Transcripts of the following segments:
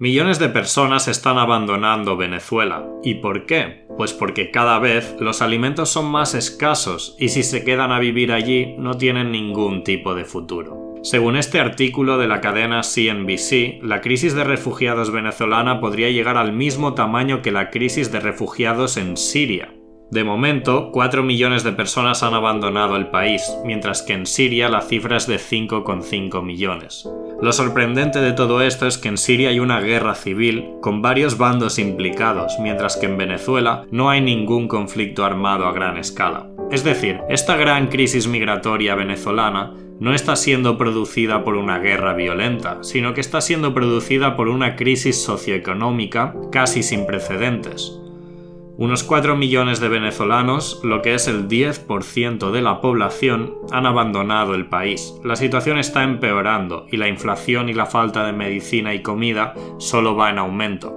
Millones de personas están abandonando Venezuela. ¿Y por qué? Pues porque cada vez los alimentos son más escasos y si se quedan a vivir allí no tienen ningún tipo de futuro. Según este artículo de la cadena CNBC, la crisis de refugiados venezolana podría llegar al mismo tamaño que la crisis de refugiados en Siria. De momento, 4 millones de personas han abandonado el país, mientras que en Siria la cifra es de 5,5 millones. Lo sorprendente de todo esto es que en Siria hay una guerra civil con varios bandos implicados, mientras que en Venezuela no hay ningún conflicto armado a gran escala. Es decir, esta gran crisis migratoria venezolana no está siendo producida por una guerra violenta, sino que está siendo producida por una crisis socioeconómica casi sin precedentes. Unos 4 millones de venezolanos, lo que es el 10% de la población, han abandonado el país. La situación está empeorando y la inflación y la falta de medicina y comida solo va en aumento.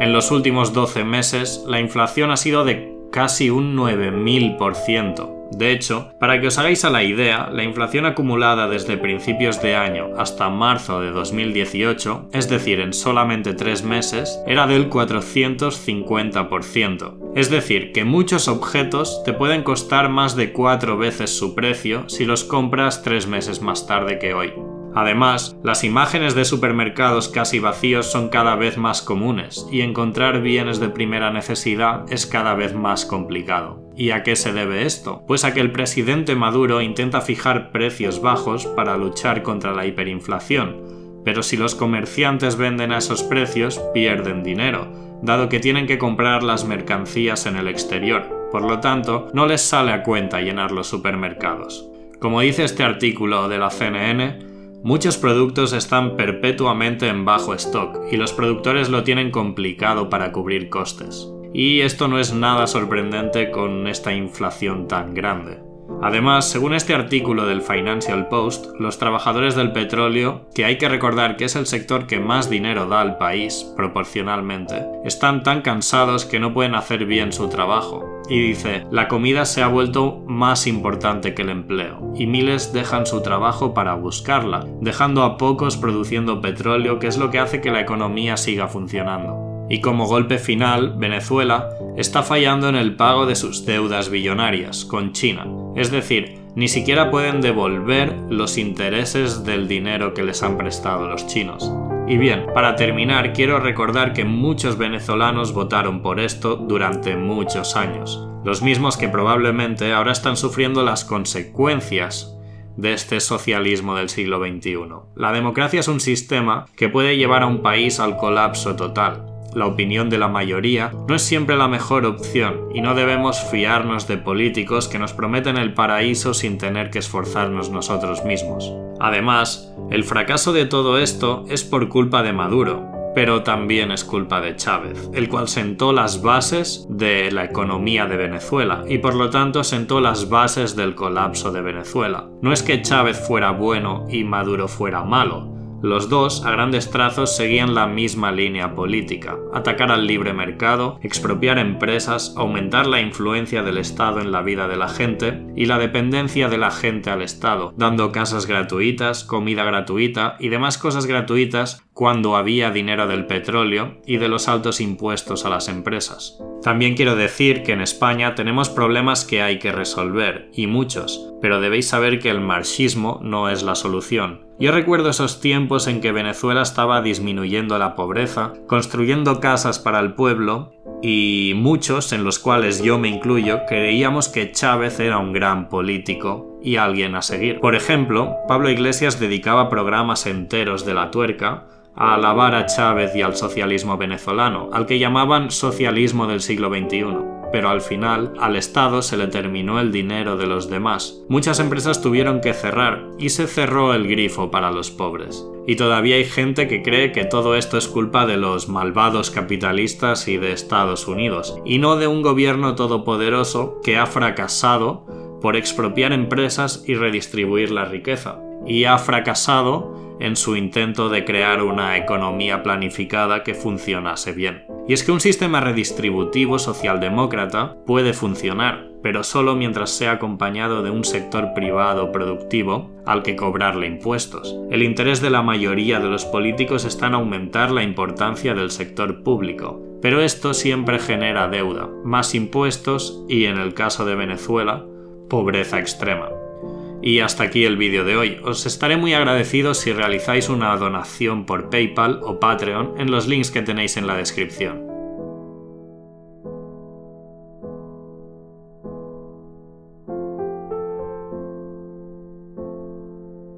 En los últimos 12 meses, la inflación ha sido de casi un 9000%. De hecho, para que os hagáis a la idea, la inflación acumulada desde principios de año hasta marzo de 2018, es decir, en solamente 3 meses, era del 450%. Es decir, que muchos objetos te pueden costar más de 4 veces su precio si los compras 3 meses más tarde que hoy. Además, las imágenes de supermercados casi vacíos son cada vez más comunes y encontrar bienes de primera necesidad es cada vez más complicado. ¿Y a qué se debe esto? Pues a que el presidente Maduro intenta fijar precios bajos para luchar contra la hiperinflación, pero si los comerciantes venden a esos precios, pierden dinero, dado que tienen que comprar las mercancías en el exterior. Por lo tanto, no les sale a cuenta llenar los supermercados. Como dice este artículo de la CNN, muchos productos están perpetuamente en bajo stock y los productores lo tienen complicado para cubrir costes. Y esto no es nada sorprendente con esta inflación tan grande. Además, según este artículo del Financial Post, los trabajadores del petróleo, que hay que recordar que es el sector que más dinero da al país, proporcionalmente, están tan cansados que no pueden hacer bien su trabajo. Y dice, la comida se ha vuelto más importante que el empleo, y miles dejan su trabajo para buscarla, dejando a pocos produciendo petróleo, que es lo que hace que la economía siga funcionando. Y como golpe final, Venezuela está fallando en el pago de sus deudas billonarias con China. Es decir, ni siquiera pueden devolver los intereses del dinero que les han prestado los chinos. Y bien, para terminar, quiero recordar que muchos venezolanos votaron por esto durante muchos años. Los mismos que probablemente ahora están sufriendo las consecuencias de este socialismo del siglo XXI. La democracia es un sistema que puede llevar a un país al colapso total. La opinión de la mayoría no es siempre la mejor opción y no debemos fiarnos de políticos que nos prometen el paraíso sin tener que esforzarnos nosotros mismos. Además, el fracaso de todo esto es por culpa de Maduro, pero también es culpa de Chávez, el cual sentó las bases de la economía de Venezuela y por lo tanto sentó las bases del colapso de Venezuela. No es que Chávez fuera bueno y Maduro fuera malo. Los dos, a grandes trazos, seguían la misma línea política: atacar al libre mercado, expropiar empresas, aumentar la influencia del Estado en la vida de la gente y la dependencia de la gente al Estado, dando casas gratuitas, comida gratuita y demás cosas gratuitas cuando había dinero del petróleo y de los altos impuestos a las empresas. También quiero decir que en España tenemos problemas que hay que resolver, y muchos, pero debéis saber que el marxismo no es la solución. Yo recuerdo esos tiempos en que Venezuela estaba disminuyendo la pobreza, construyendo casas para el pueblo, y muchos, en los cuales yo me incluyo, creíamos que Chávez era un gran político y alguien a seguir. Por ejemplo, Pablo Iglesias dedicaba programas enteros de La Tuerca a alabar a Chávez y al socialismo venezolano, al que llamaban socialismo del siglo XXI. Pero al final, al Estado se le terminó el dinero de los demás. Muchas empresas tuvieron que cerrar y se cerró el grifo para los pobres. Y todavía hay gente que cree que todo esto es culpa de los malvados capitalistas y de Estados Unidos, y no de un gobierno todopoderoso que ha fracasado por expropiar empresas y redistribuir la riqueza. Y ha fracasado en su intento de crear una economía planificada que funcionase bien. Y es que un sistema redistributivo socialdemócrata puede funcionar, pero solo mientras sea acompañado de un sector privado productivo al que cobrarle impuestos. El interés de la mayoría de los políticos está en aumentar la importancia del sector público, pero esto siempre genera deuda, más impuestos y, en el caso de Venezuela, pobreza extrema. Y hasta aquí el vídeo de hoy. Os estaré muy agradecido si realizáis una donación por PayPal o Patreon en los links que tenéis en la descripción.